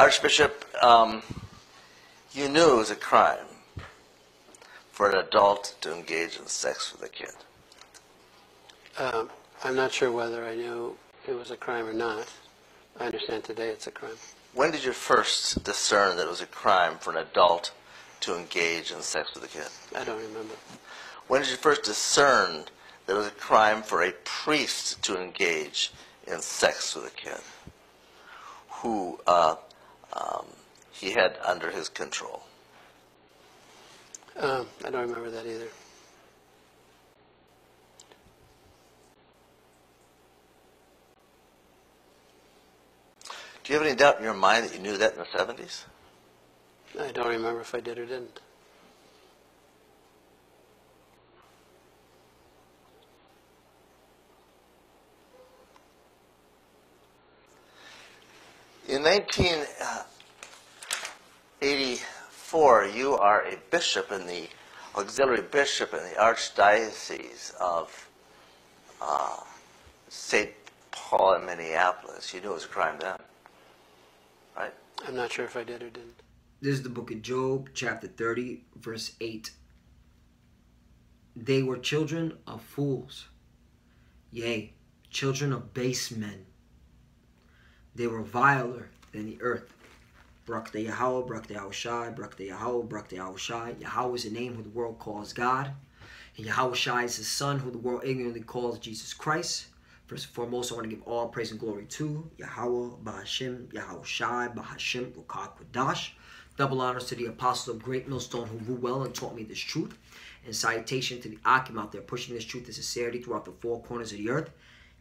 Archbishop, you knew it was a crime for an adult to engage in sex with a kid. I'm not sure whether I knew it was a crime or not. I understand today it's a crime. When did you first discern that it was a crime for an adult to engage in sex with a kid? I don't remember. When did you first discern that it was a crime for a priest to engage in sex with a kid who he had under his control? I don't remember that either. Do you have any doubt in your mind that you knew that in the 70s? I don't remember if I did or didn't. In 1984, you are a bishop in the auxiliary bishop in the Archdiocese of St. Paul in Minneapolis. You knew it was a crime then, right? I'm not sure if I did or didn't. This is the book of Job, chapter 30, verse 8. They were children of fools, yea, children of base men. They were viler than the earth. Barak the Yahweh, Barak the Yahushai, Barak the Yahweh, Barak the Yahushai. Yahweh is the name who the world calls God. And Yahushai is his son who the world ignorantly calls Jesus Christ. First and foremost, I want to give all praise and glory to Yahweh, Bahashim, Yahushai, Bahashim, Rukah Quadash. Double honors to the apostle of Great Millstone who grew well and taught me this truth. And salutation to the Akim out there pushing this truth and sincerity throughout the four corners of the earth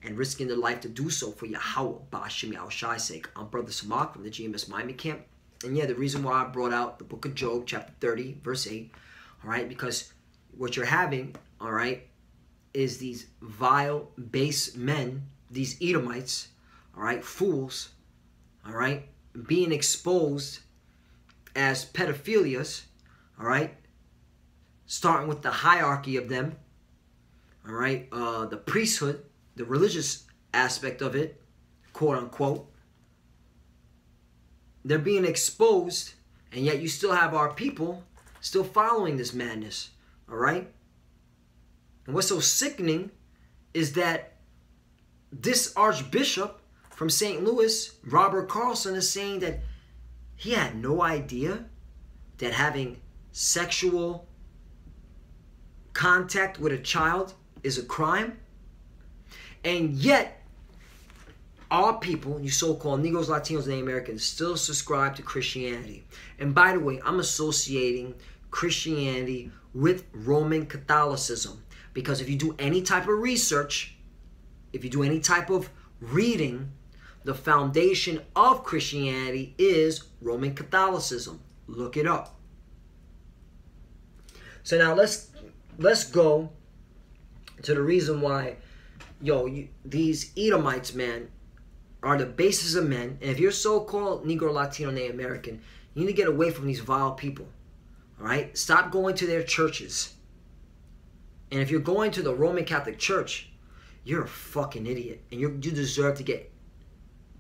and risking their life to do so for Yahweh, Bahashim, Yahushai's sake. I'm Brother Samak from the GMS Miami Camp. And yeah, the reason why I brought out the book of Job, chapter 30, verse 8, all right, because what you're having, all right, is these vile, base men, these Edomites, all right, fools, all right, being exposed as pedophilias, all right, starting with the hierarchy of them, all right, the priesthood, the religious aspect of it, quote unquote. They're being exposed, and yet you still have our people still following this madness, all right? And what's so sickening is that this Archbishop from St. Louis, Robert Carlson, is saying that he had no idea that having sexual contact with a child is a crime. And yet, our people, you so-called Negroes, Latinos, and Native Americans, still subscribe to Christianity. And by the way, I'm associating Christianity with Roman Catholicism. Because if you do any type of research, if you do any type of reading, the foundation of Christianity is Roman Catholicism. Look it up. So now let's go to the reason why, these Edomites, man, are the basis of men. And if you're so-called Negro, Latino, Native American, you need to get away from these vile people. All right? Stop going to their churches. And if you're going to the Roman Catholic Church, you're a fucking idiot. And you deserve to get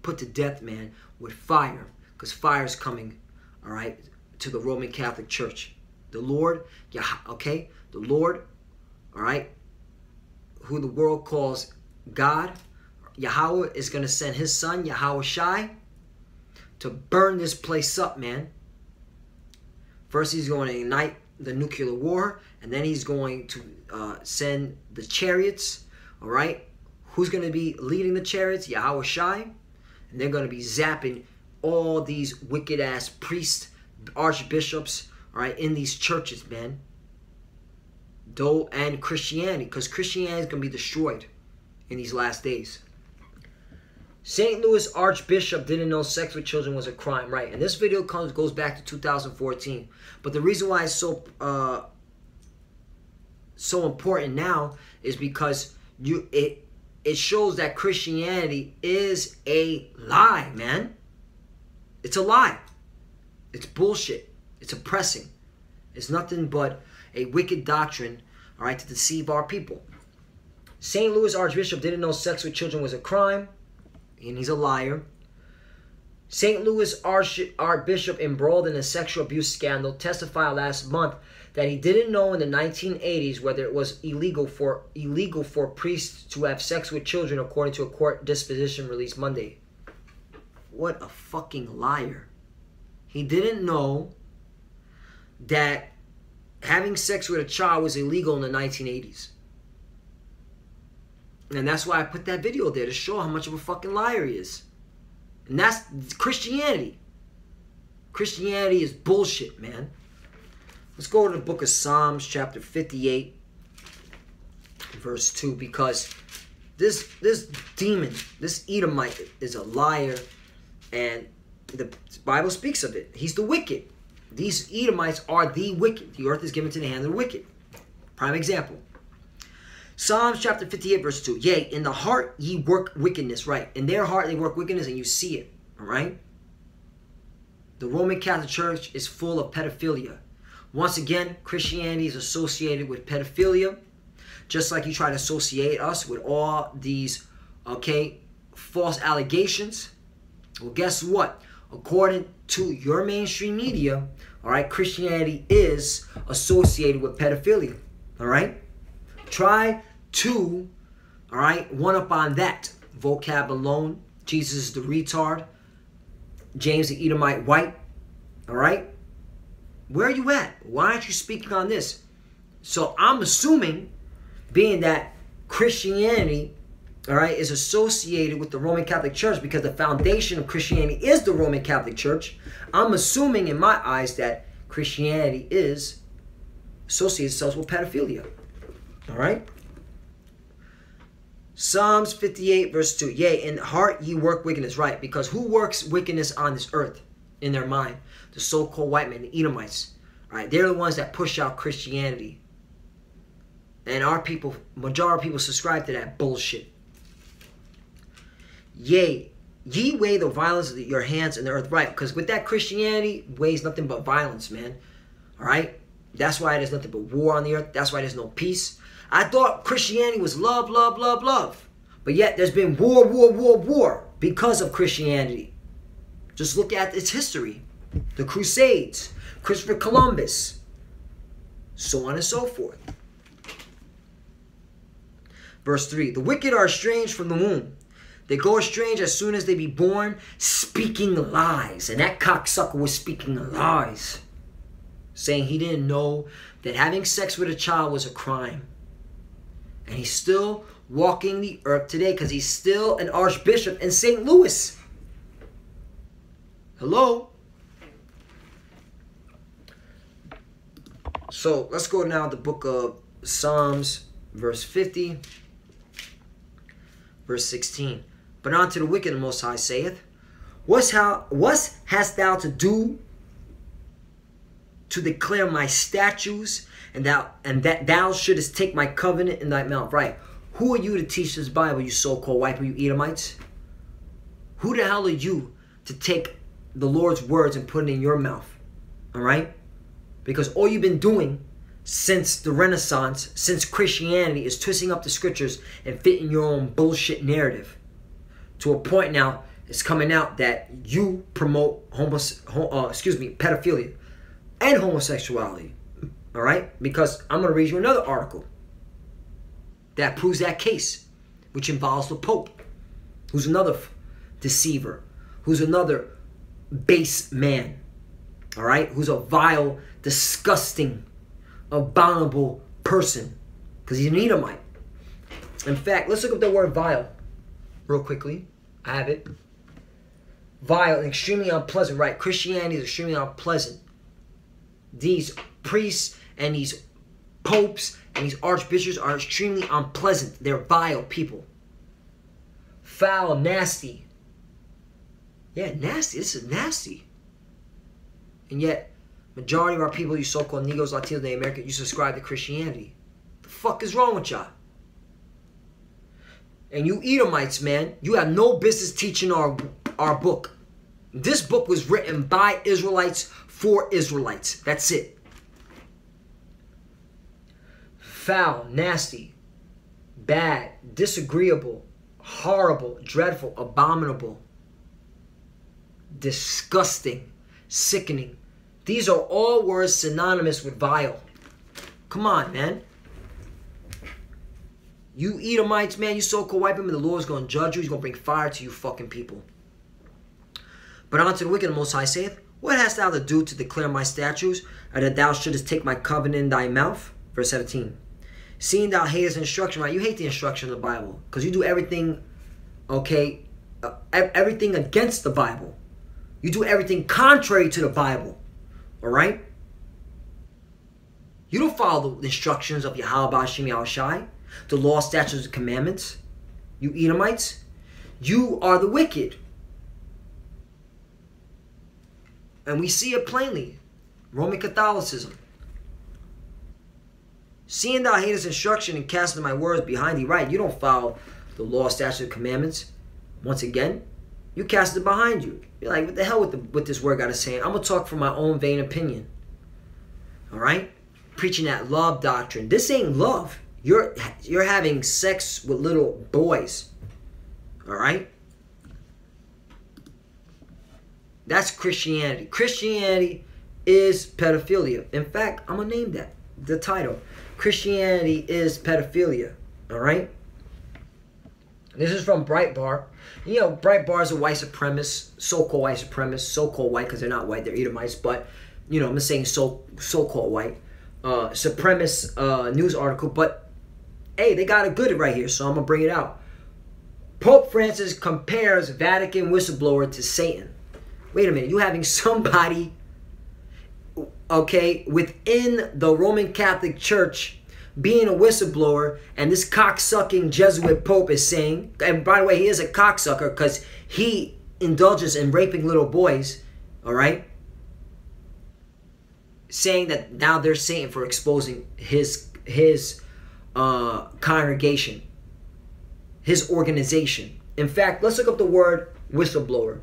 put to death, man, with fire. Because fire is coming, all right, to the Roman Catholic Church. The Lord, the Lord, all right, who the world calls God, Yahweh, is going to send his son, Yahushai, to burn this place up, man. First, he's going to ignite the nuclear war, and then he's going to send the chariots, all right? Who's going to be leading the chariots? Yahushai. And they're going to be zapping all these wicked-ass priests, archbishops, all right, in these churches, man. And Christianity, because Christianity is going to be destroyed in these last days. St. Louis Archbishop didn't know sex with children was a crime, right? And this video goes back to 2014. But the reason why it's so important now is because it shows that Christianity is a lie, man. It's a lie. It's bullshit. It's oppressing. It's nothing but a wicked doctrine, all right, to deceive our people. St. Louis Archbishop didn't know sex with children was a crime, and he's a liar. St. Louis Archbishop embroiled in a sexual abuse scandal testified last month that he didn't know in the 1980s whether it was illegal for priests to have sex with children, according to a court disposition released Monday. What a fucking liar. He didn't know that having sex with a child was illegal in the 1980s. And that's why I put that video there, to show how much of a fucking liar he is. And that's Christianity. Christianity is bullshit, man. Let's go to the book of Psalms, chapter 58, verse 2, because this demon, this Edomite, is a liar, and the Bible speaks of it. He's the wicked. These Edomites are the wicked. The earth is given to the hand of the wicked. Prime example. Psalms chapter 58, verse 2. Yea, in the heart ye work wickedness. Right. In their heart they work wickedness, and you see it. All right. The Roman Catholic Church is full of pedophilia. Once again, Christianity is associated with pedophilia. Just like you try to associate us with all these, false allegations. Well, guess what? According to your mainstream media, all right, Christianity is associated with pedophilia. All right. Try to, all right, one up on that vocab alone. Jesus is the retard. James the Edomite white. All right. Where are you at? Why aren't you speaking on this? So I'm assuming, being that Christianity, all right, is associated with the Roman Catholic Church, because the foundation of Christianity is the Roman Catholic Church, I'm assuming in my eyes that Christianity is associated itself with pedophilia. All right. Psalms 58, verse 2. Yea, in heart ye work wickedness. Right. Because who works wickedness on this earth in their mind? The so-called white men, the Edomites. Right. They're the ones that push out Christianity. And our people, majority of people subscribe to that bullshit. Yea, ye weigh the violence of your hands in the earth. Right. Because with that, Christianity weighs nothing but violence, man. All right. That's why there's nothing but war on the earth. That's why there's no peace. I thought Christianity was love, love, love, love. But yet there's been war, war, war, war because of Christianity. Just look at its history. The Crusades, Christopher Columbus, so on and so forth. Verse 3. The wicked are estranged from the womb. They go estranged as soon as they be born, speaking lies. And that cocksucker was speaking lies, saying he didn't know that having sex with a child was a crime. And he's still walking the earth today because he's still an archbishop in St. Louis. Hello? So let's go now to the book of Psalms, verse 50, verse 16. But unto the wicked the Most High saith, What hast thou to do to declare my statutes, and that thou shouldest take my covenant in thy mouth? Right. Who are you to teach this Bible, you so-called white people, you Edomites? Who the hell are you to take the Lord's words and put it in your mouth? All right? Because all you've been doing since the Renaissance, since Christianity, is twisting up the scriptures and fitting your own bullshit narrative. To a point now, it's coming out that you promote pedophilia and homosexuality. All right? Because I'm going to read you another article that proves that case, which involves the Pope, who's another deceiver, who's another base man, all right? Who's a vile, disgusting, abominable person, because he's an Edomite. In fact, let's look up the word vile real quickly. I have it. Vile and extremely unpleasant, right? Christianity is extremely unpleasant. These priests and these popes and these archbishops are extremely unpleasant. They're vile people. Foul, nasty. Yeah, nasty. This is nasty. And yet, majority of our people, you so-called Negroes, Latinos, Native Americans, you subscribe to Christianity. The fuck is wrong with y'all? And you Edomites, man, you have no business teaching our book. This book was written by Israelites for Israelites. That's it. Foul, nasty, bad, disagreeable, horrible, dreadful, abominable, disgusting, sickening. These are all words synonymous with vile. Come on, man. You Edomites, man, you so-called white people, the Lord's going to judge you. He's going to bring fire to you fucking people. But unto the wicked, the Most High saith, what hast thou to do to declare my statutes, or that thou shouldest take my covenant in thy mouth? Verse 17. Seeing thou hatest instruction, right? You hate the instruction of the Bible, because you do everything, okay, everything against the Bible. You do everything contrary to the Bible. All right? You don't follow the instructions of Yahweh Ba'ashim Yahushai, the law, statutes, and commandments. You Edomites, you are the wicked. And we see it plainly. Roman Catholicism. Seeing thou hatest instruction and casting my words behind thee, right? You don't follow the law, statutes, and commandments. Once again, you cast it behind you. You're like, what the hell with this word God is saying? I'm going to talk from my own vain opinion. All right? Preaching that love doctrine. This ain't love. You're having sex with little boys. All right? That's Christianity. Christianity is pedophilia. In fact, I'm going to name that. The title. Christianity is pedophilia. All right? This is from Breitbart. You know, Breitbart is a white supremacist, so-called white supremacist, so-called white because they're not white, they're Edomites, but, you know, I'm just saying so-called white. Supremacist news article, but, hey, they got it good right here, so I'm going to bring it out. Pope Francis compares Vatican whistleblower to Satan. Wait a minute, you having somebody, okay, within the Roman Catholic Church being a whistleblower, and this cocksucking Jesuit Pope is saying, and by the way, he is a cocksucker because he indulges in raping little boys, all right? Saying that now they're Satan for exposing his congregation, his organization. In fact, let's look up the word whistleblower.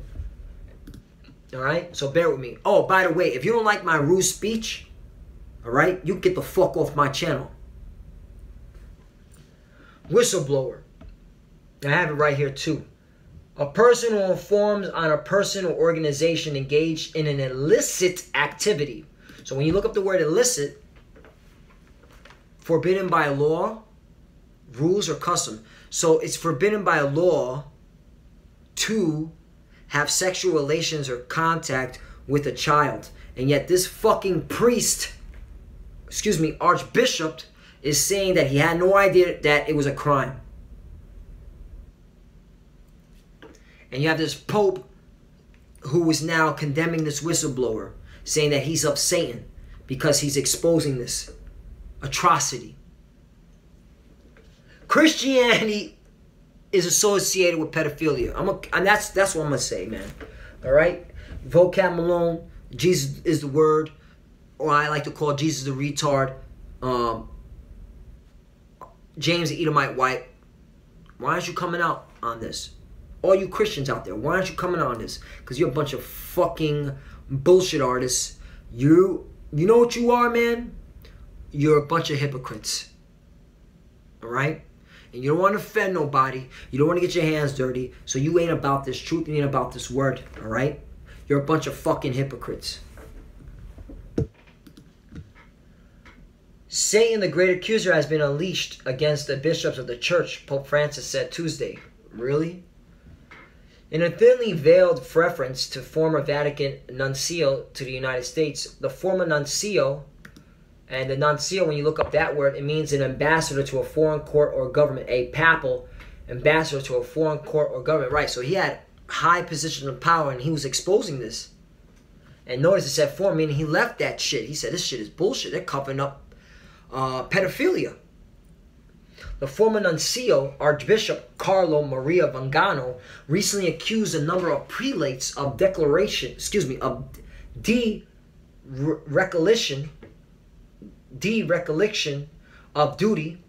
All right, so bear with me. Oh, by the way, if you don't like my rude speech, all right, you get the fuck off my channel. Whistleblower. I have it right here too. A person who informs on a person or organization engaged in an illicit activity. So when you look up the word illicit, forbidden by law, rules, or custom. So it's forbidden by law to have sexual relations or contact with a child. And yet this fucking priest, Archbishop, is saying that he had no idea that it was a crime. And you have this Pope who is now condemning this whistleblower, saying that he's of Satan because he's exposing this atrocity. Christianity is associated with pedophilia. And that's what I'm going to say, man. All right? Vocab Malone, Jesus is the word, or I like to call Jesus the retard. James the Edomite white. Why aren't you coming out on this? All you Christians out there, why aren't you coming out on this? Because you're a bunch of fucking bullshit artists. You know what you are, man? You're a bunch of hypocrites. All right? And you don't want to offend nobody. You don't want to get your hands dirty. So you ain't about this truth. You ain't about this word. All right? You're a bunch of fucking hypocrites. Satan, the great accuser, has been unleashed against the bishops of the church, Pope Francis said Tuesday. Really? In a thinly veiled reference to former Vatican nuncio to the United States, the former nuncio, and the nuncio, when you look up that word, it means an ambassador to a foreign court or government, a papal ambassador to a foreign court or government. Right, so he had high position of power and he was exposing this. And notice it said former, meaning he left that shit. He said, this shit is bullshit. They're covering up pedophilia. The former nuncio, Archbishop Carlo Maria Vangano, recently accused a number of prelates of derecollection of duty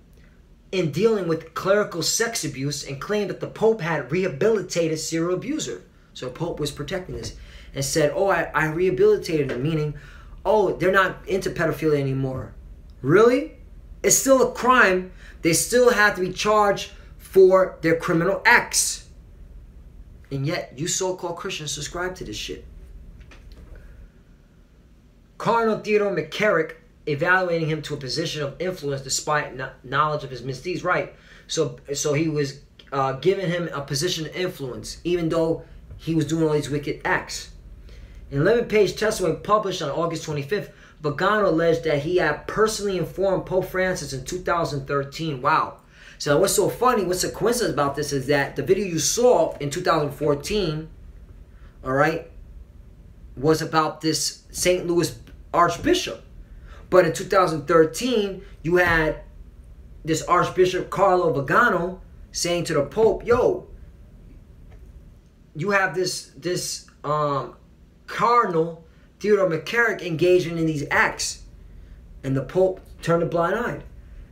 in dealing with clerical sex abuse, and claimed that the Pope had rehabilitated serial abuser. So the Pope was protecting this and said, oh, I rehabilitated him, meaning, oh, they're not into pedophilia anymore. Really? It's still a crime. They still have to be charged for their criminal acts. And yet, you so-called Christians subscribe to this shit. Cardinal Theodore McCarrick evaluating him to a position of influence despite knowledge of his misdeeds. Right. So he was giving him a position of influence, even though he was doing all these wicked acts. An 11-page testimony published on August 25th, Vigano alleged that he had personally informed Pope Francis in 2013. Wow. So what's so funny, what's the coincidence about this is that the video you saw in 2014, all right, was about this St. Louis Archbishop. But in 2013, you had this Archbishop Carlo Vigano saying to the Pope, yo, you have this Cardinal Theodore McCarrick engaging in these acts. And the Pope turned a blind eye.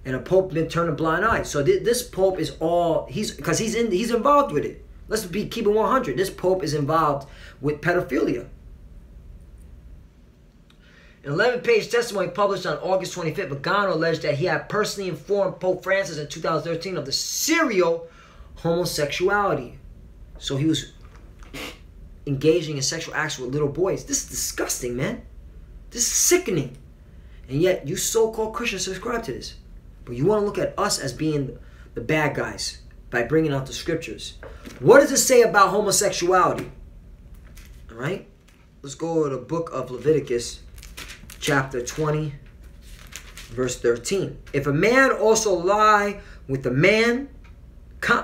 And the Pope been turned a blind eye. So this Pope is all, because he's involved with it. Let's keep it 100. This Pope is involved with pedophilia. An 11-page testimony published on August 25th, Vigano alleged that he had personally informed Pope Francis in 2013 of the serial homosexuality. So he was engaging in sexual acts with little boys. This is disgusting, man. This is sickening. And yet, you so-called Christians subscribe to this. But you want to look at us as being the bad guys by bringing out the scriptures. What does it say about homosexuality? All right? Let's go to the book of Leviticus, chapter 20, verse 13. If a man also lie with a man,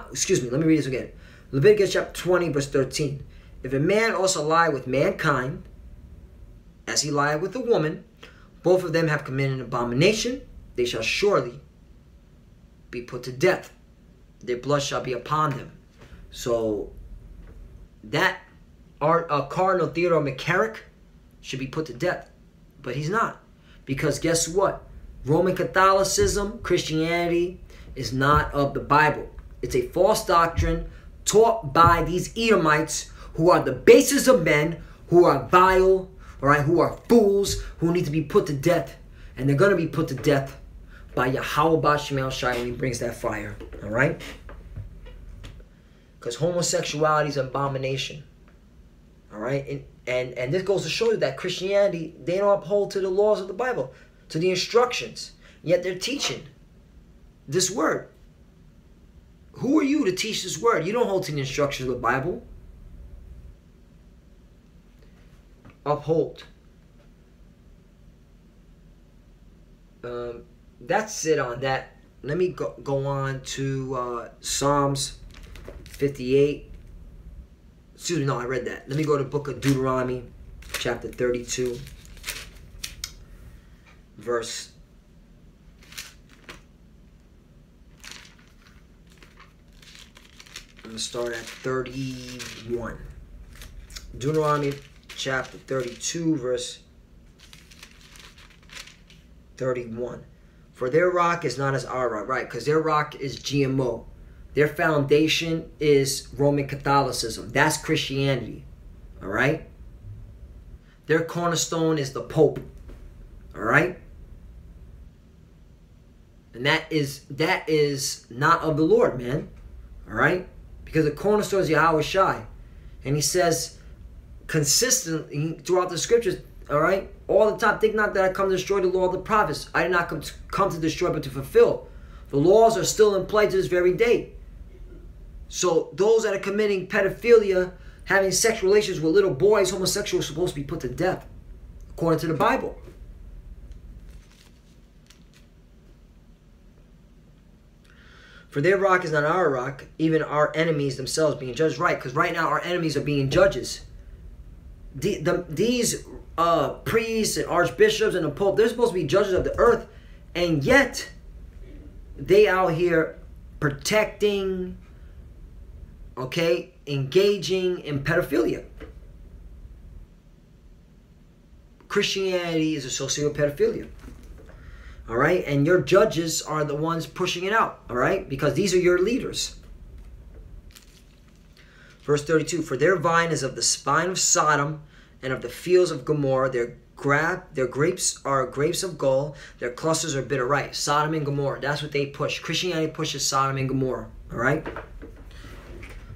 excuse me, let me read this again. Leviticus chapter 20, verse 13. If a man also lie with mankind, as he lied with a woman, both of them have committed an abomination. They shall surely be put to death. Their blood shall be upon them. So that Cardinal Theodore McCarrick should be put to death. But he's not. Because guess what? Roman Catholicism, Christianity, is not of the Bible. It's a false doctrine taught by these Edomites who are the basis of men, who are vile, all right, who are fools, who need to be put to death. And they're going to be put to death by Yahweh Bashemel Shai when he brings that fire. All right? Because homosexuality is an abomination. All right? And this goes to show you that Christianity, they don't uphold to the laws of the Bible, to the instructions. Yet they're teaching this word. Who are you to teach this word? You don't hold to the instructions of the Bible. Uphold. That's it on that. Let me go on to Psalms 58. Excuse me, no, I read that. Let me go to the book of Deuteronomy, chapter 32, verse. I'm going to start at 31. Deuteronomy chapter 32, verse 31. For their rock is not as our rock, right? Because their rock is GMO. Their foundation is Roman Catholicism. That's Christianity. All right? Their cornerstone is the Pope. All right? And that is not of the Lord, man. All right? Because the cornerstone is Yahweh Shai. And he says consistently throughout the scriptures, all right, all the time, think not that I come to destroy the law of the prophets. I did not come to destroy, but to fulfill. The laws are still in play to this very day. So those that are committing pedophilia, having sexual relations with little boys, homosexuals, are supposed to be put to death, according to the Bible. For their rock is not our rock, even our enemies themselves being judged. Right, because right now our enemies are being judges. These priests and archbishops and the Pope, they're supposed to be judges of the earth, and yet they out here protecting, okay, engaging in pedophilia. Christianity is associated with pedophilia. All right, and your judges are the ones pushing it out, all right, because these are your leaders. Verse 32, for their vine is of the spine of Sodom and of the fields of Gomorrah. Their grapes are grapes of gall. Their clusters are bitter ripe. Sodom and Gomorrah, that's what they push. Christianity pushes Sodom and Gomorrah, all right?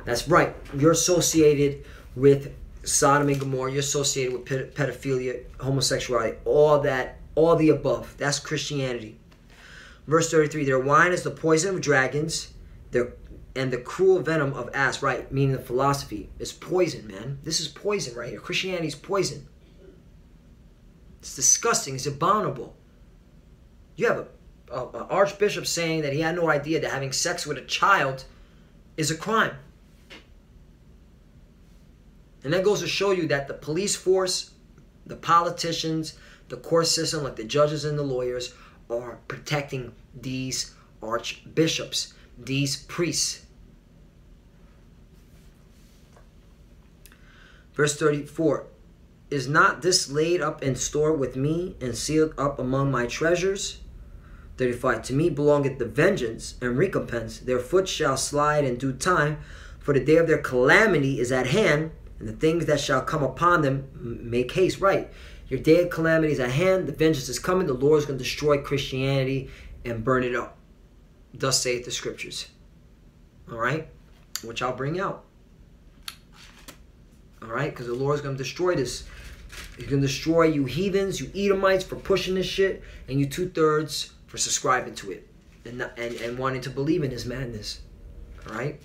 That's right. You're associated with Sodom and Gomorrah. You're associated with pedophilia, homosexuality, all that, all the above. That's Christianity. Verse 33, their wine is the poison of dragons, and the cruel venom of asps. Right, meaning the philosophy. It's poison, man. This is poison right here. Christianity is poison. It's disgusting. It's abominable. You have an archbishop saying that he had no idea that having sex with a child is a crime. And that goes to show you that the police force, the politicians, the court system, like the judges and the lawyers, are protecting these archbishops, these priests. Verse 34, is not this laid up in store with me and sealed up among my treasures? 35, to me belongeth the vengeance and recompense. Their foot shall slide in due time, for the day of their calamity is at hand, and the things that shall come upon them make haste. Right. Your day of calamity is at hand. The vengeance is coming. The Lord is going to destroy Christianity and burn it up. Thus saith the scriptures. All right. Which I'll bring out. All right. Because the Lord is going to destroy this. He's going to destroy you heathens, you Edomites for pushing this shit, and you 2/3 for subscribing to it and wanting to believe in his madness. All right.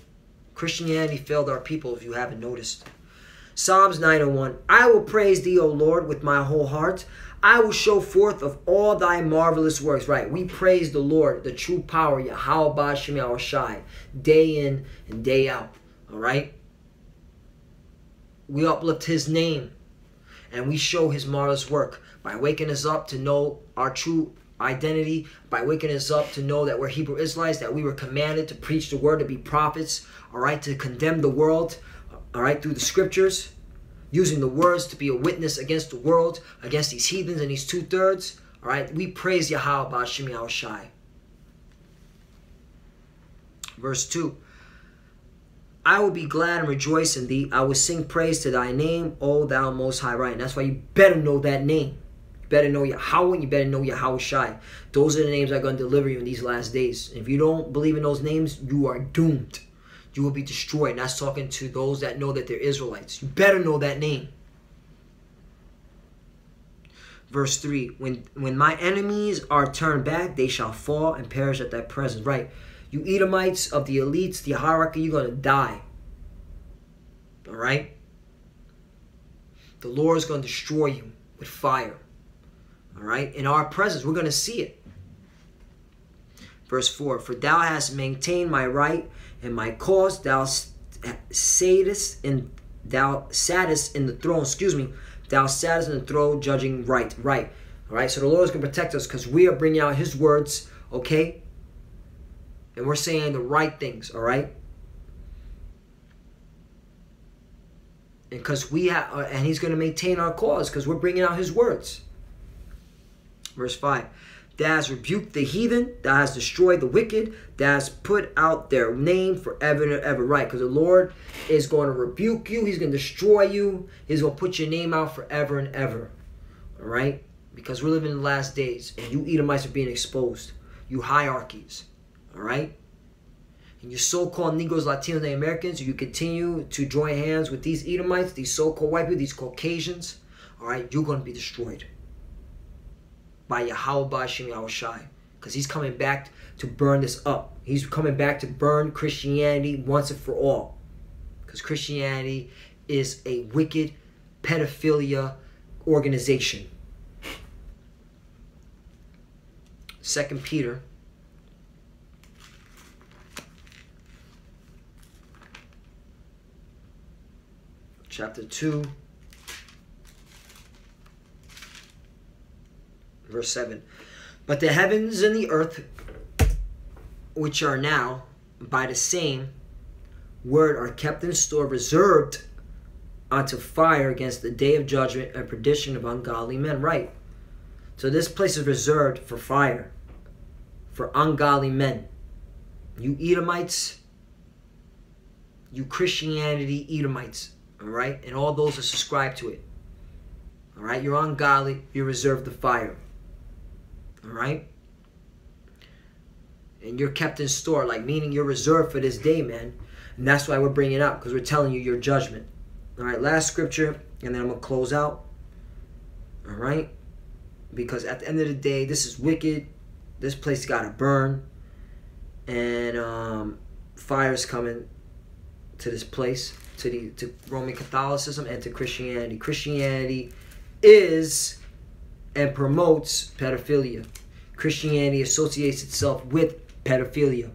Christianity failed our people, if you haven't noticed. Psalms 9:1, I will praise thee, O Lord, with my whole heart. I will show forth of all thy marvelous works. Right, we praise the Lord, the true power, Yahweh Ba'Shem Yahushai, day in and day out. All right? We uplift his name, and we show his marvelous work by waking us up to know our true identity, by waking us up to know that we're Hebrew Israelites, that we were commanded to preach the word, to be prophets, all right, to condemn the world, all right, through the scriptures, using the words to be a witness against the world, against these heathens and these 2/3. All right, we praise Yahweh Ba'Shem Yahushai. Verse 2, I will be glad and rejoice in thee. I will sing praise to thy name, O thou most high. Right, and that's why you better know that name. You better know Yahweh, you better know Yahushai. Those are the names that are going to deliver you in these last days. If you don't believe in those names, you are doomed. You will be destroyed. And that's talking to those that know that they're Israelites. You better know that name. Verse 3, when my enemies are turned back, they shall fall and perish at thy presence. Right. You Edomites of the elites, the hierarchy, you're going to die. All right? The Lord is going to destroy you with fire. All right? In our presence, we're going to see it. Verse 4, for thou hast maintained my right and my cause, thou sattest in the throne, thou sattest in the throne judging right. Right. All right, so the Lord is going to protect us because we are bringing out his words, okay? And we're saying the right things, all right? And because and he's going to maintain our cause because we're bringing out his words. Verse 5, thou hast rebuked the heathen, thou hast destroyed the wicked, thou hast put out their name forever and ever. Right, because the Lord is going to rebuke you, he's going to destroy you, he's going to put your name out forever and ever. All right? Because we're living in the last days, and you Edomites are being exposed. You hierarchies. All right? And you so-called Negroes, Latinos, and Americans, you continue to join hands with these Edomites, these so-called white people, these Caucasians, all right, you're going to be destroyed by Yahweh Ba'Shem Yahushai, because he's coming back to burn this up. He's coming back to burn Christianity once and for all, because Christianity is a wicked pedophilia organization. 2 Peter chapter 2, verse 7. But the heavens and the earth, which are now by the same word, are kept in store, reserved unto fire against the day of judgment and perdition of ungodly men. Right. So this place is reserved for fire, for ungodly men. You Edomites, you Christianity Edomites. All right? And all those that subscribe to it. All right? You're ungodly. You're reserved the fire. All right? And you're kept in store, like meaning you're reserved for this day, man. And that's why we're bringing it out, because we're telling you your judgment. All right, last scripture, and then I'm going to close out. All right? Because at the end of the day, this is wicked. This place got to burn. And fire's coming to this place, to Roman Catholicism and to Christianity. Christianity is and promotes pedophilia. Christianity associates itself with pedophilia.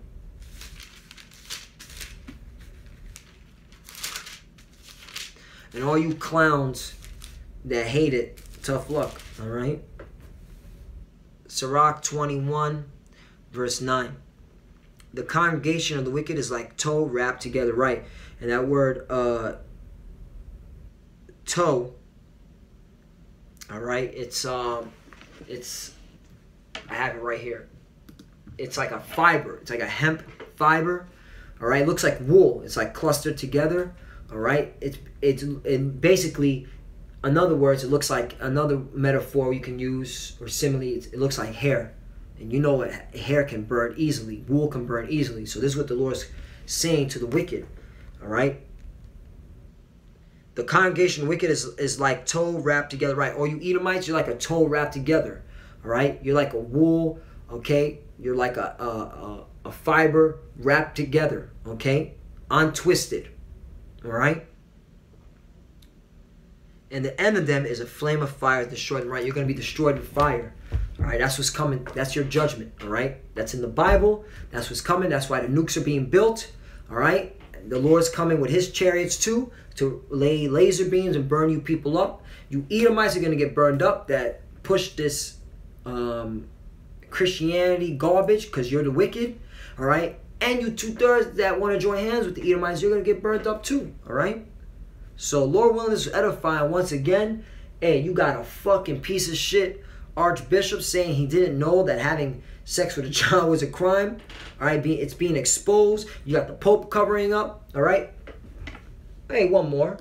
And all you clowns that hate it, tough luck, all right? Sirach 21, verse 9. The congregation of the wicked is like tow wrapped together, right? And that word, tow, all right? It's, I have it right here. It's like a fiber. It's like a hemp fiber, all right? It looks like wool. It's like clustered together, all right? It basically, in other words, it looks like another metaphor you can use, or simile, it looks like hair. And you know what, hair can burn easily. Wool can burn easily. So this is what the Lord is saying to the wicked, all right? The congregation of the wicked is like tow wrapped together, right? Or you Edomites, you're like a tow wrapped together, all right? You're like a wool, okay? You're like a fiber wrapped together, okay? Untwisted, all right? And the end of them is a flame of fire to destroy them, right? You're going to be destroyed with fire, all right? That's what's coming. That's your judgment, all right? That's in the Bible. That's what's coming. That's why the nukes are being built, all right? The Lord's coming with his chariots too, to lay laser beams and burn you people up. You Edomites are going to get burned up that push this Christianity garbage, because you're the wicked, all right? And you 2/3 that want to join hands with the Edomites, you're going to get burned up too, all right? So Lord willing, this is edifying once again. Hey, you got a fucking piece of shit Archbishop saying he didn't know that having sex with a child was a crime. All right, it's being exposed. You got the Pope covering up. All right. Hey, one more.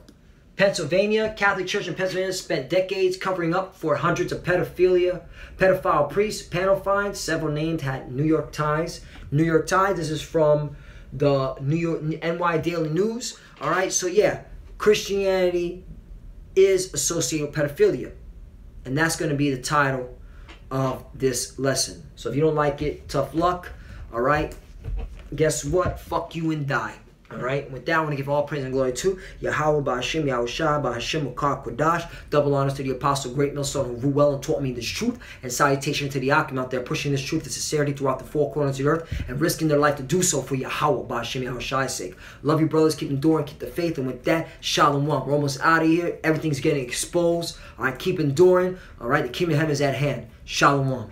Pennsylvania, Catholic Church in Pennsylvania spent decades covering up for hundreds of pedophile priests, panel fines. Several named had New York ties. New York ties. This is from the NY Daily News. All right. So yeah, Christianity is associated with pedophilia. And that's going to be the title of this lesson. So if you don't like it, tough luck. All right. Guess what? Fuck you and die. All right. With that, I want to give all praise and glory to Yahweh, Ba'Hashem, Yahushua, Ba'Hashem, Makar, Kodash. Double honors to the Apostle, Great Millstone, who grew well and taught me this truth. And salutation to the Akim out there pushing this truth and sincerity throughout the four corners of the earth and risking their life to do so for Yahweh, Ba'Hashem, Yahushua's sake. Love you, brothers. Keep enduring, keep the faith. And with that, Shalom. We're almost out of here. Everything's getting exposed. All right. Keep enduring. All right. The kingdom of heaven is at hand. Shalom.